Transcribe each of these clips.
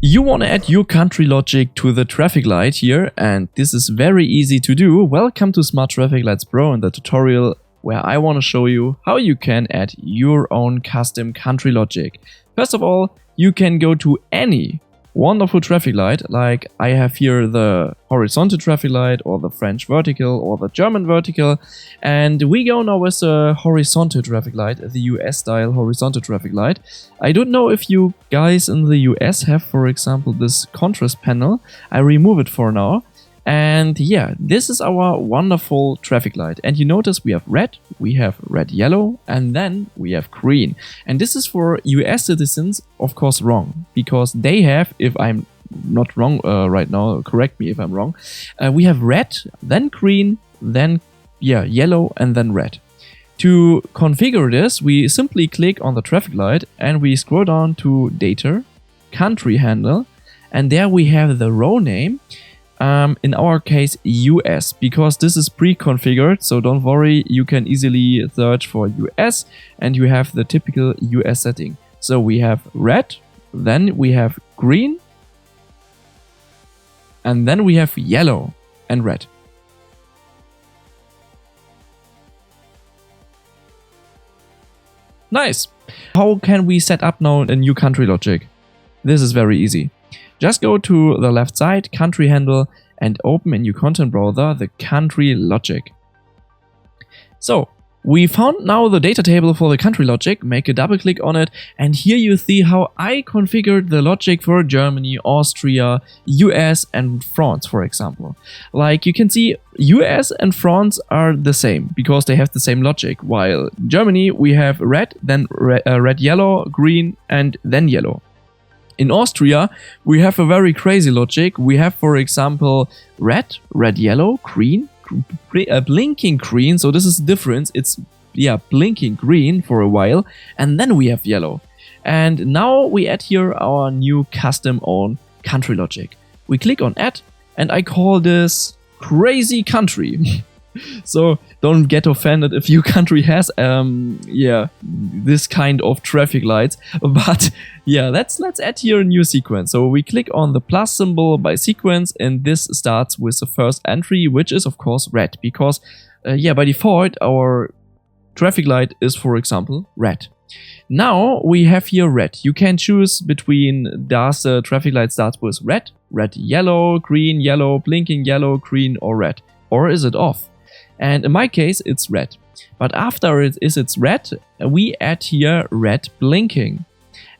You want to add your country logic to the traffic light here, and this is very easy to do. Welcome to Smart Traffic Lights Pro and the tutorial where I want to show you how you can add your own custom country logic. First of all, you can go to any wonderful traffic light, like I have here the horizontal traffic light or the French vertical or the German vertical, and we go now with the horizontal traffic light, the US style horizontal traffic light. I don't know if you guys in the US have, for example, this contrast panel. I remove it for now. And yeah, this is our wonderful traffic light. And you notice we have red, yellow, and then we have green. And this is for US citizens, of course, wrong. Because they have, if I'm not wrong right now, correct me if I'm wrong, we have red, then green, then yellow, and then red. To configure this, we simply click on the traffic light and we scroll down to Data, Country Handle, and there we have the row name. In our case US, because this is pre-configured, so don't worry, you can easily search for US and you have the typical US setting. So we have red, then we have green, and then we have yellow and red. Nice! How can we set up now a new country logic? This is very easy. Just go to the left side, country handle, and open in your content browser the country logic. So, we found now the data table for the country logic, make a double click on it, and here you see how I configured the logic for Germany, Austria, US and France, for example. Like you can see, US and France are the same, because they have the same logic, while Germany we have red, then red, yellow, green, and then yellow. In Austria, we have a very crazy logic. We have, for example, red, yellow, green, blinking green. So this is the difference. It's, blinking green for a while. And then we have yellow. And now we add here our new custom own country logic. We click on add, and I call this crazy country. So don't get offended if your country has this kind of traffic lights, but yeah, let's add here a new sequence. So we click on the plus symbol by sequence, and this starts with the first entry, which is of course red, because by default our traffic light is, for example, red. Now we have here red. You can choose between, does the traffic light starts with red, yellow, green, yellow, blinking yellow, green, or red, or is it off? And in my case, it's red. But after it's red, we add here red blinking.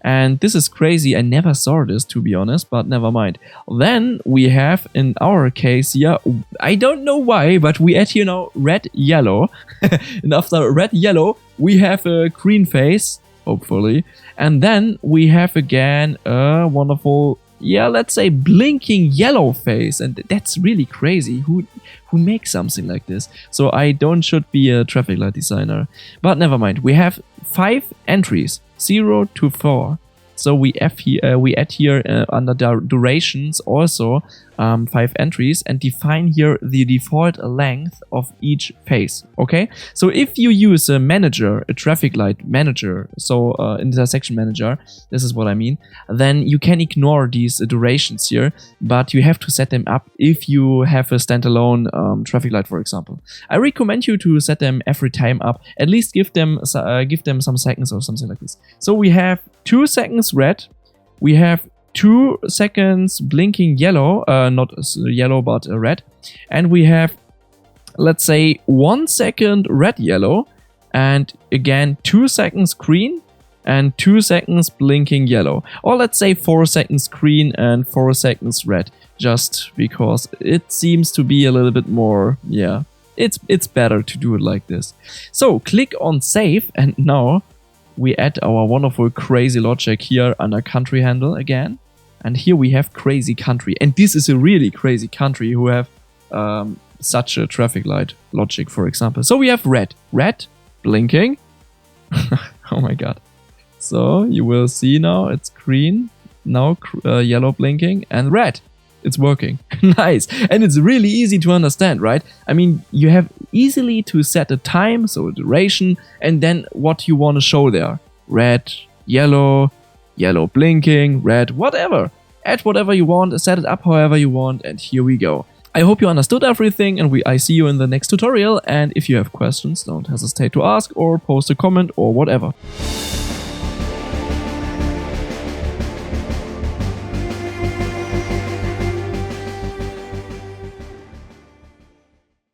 And this is crazy. I never saw this, to be honest, but never mind. Then we have, in our case here, I don't know why, but we add here now red, yellow. And after red, yellow, we have a green face, hopefully. And then we have again a wonderful, let's say blinking yellow face. And that's really crazy. Who makes something like this? So I should be a traffic light designer. But never mind. We have 5 entries, 0 to 4. So we add here under durations also 5 entries, and define here the default length of each phase. Okay, so if you use a manager, a traffic light manager, so intersection manager, this is what I mean, then you can ignore these durations here, but you have to set them up if you have a standalone traffic light, for example. I recommend you to set them every time up, at least give them some seconds or something like this. So we have 2 seconds red, we have 2 seconds blinking yellow, not yellow but red, and we have, let's say, 1 second red yellow, and again 2 seconds green and 2 seconds blinking yellow, or let's say 4 seconds green and 4 seconds red, just because it seems to be a little bit more, it's better to do it like this. So click on save, and now we add our wonderful crazy logic here under country handle again. And here we have crazy country. And this is a really crazy country who have such a traffic light logic, for example. So we have red, blinking. Oh my god. So you will see now it's green, now yellow blinking, and red. It's working. Nice. And it's really easy to understand, right? I mean, you have easily to set a time, so a duration, and then what you want to show there. Red, yellow blinking, red, whatever. add whatever you want, set it up however you want, and here we go. I hope you understood everything, and I see you in the next tutorial, and if you have questions, don't hesitate to ask or post a comment or whatever.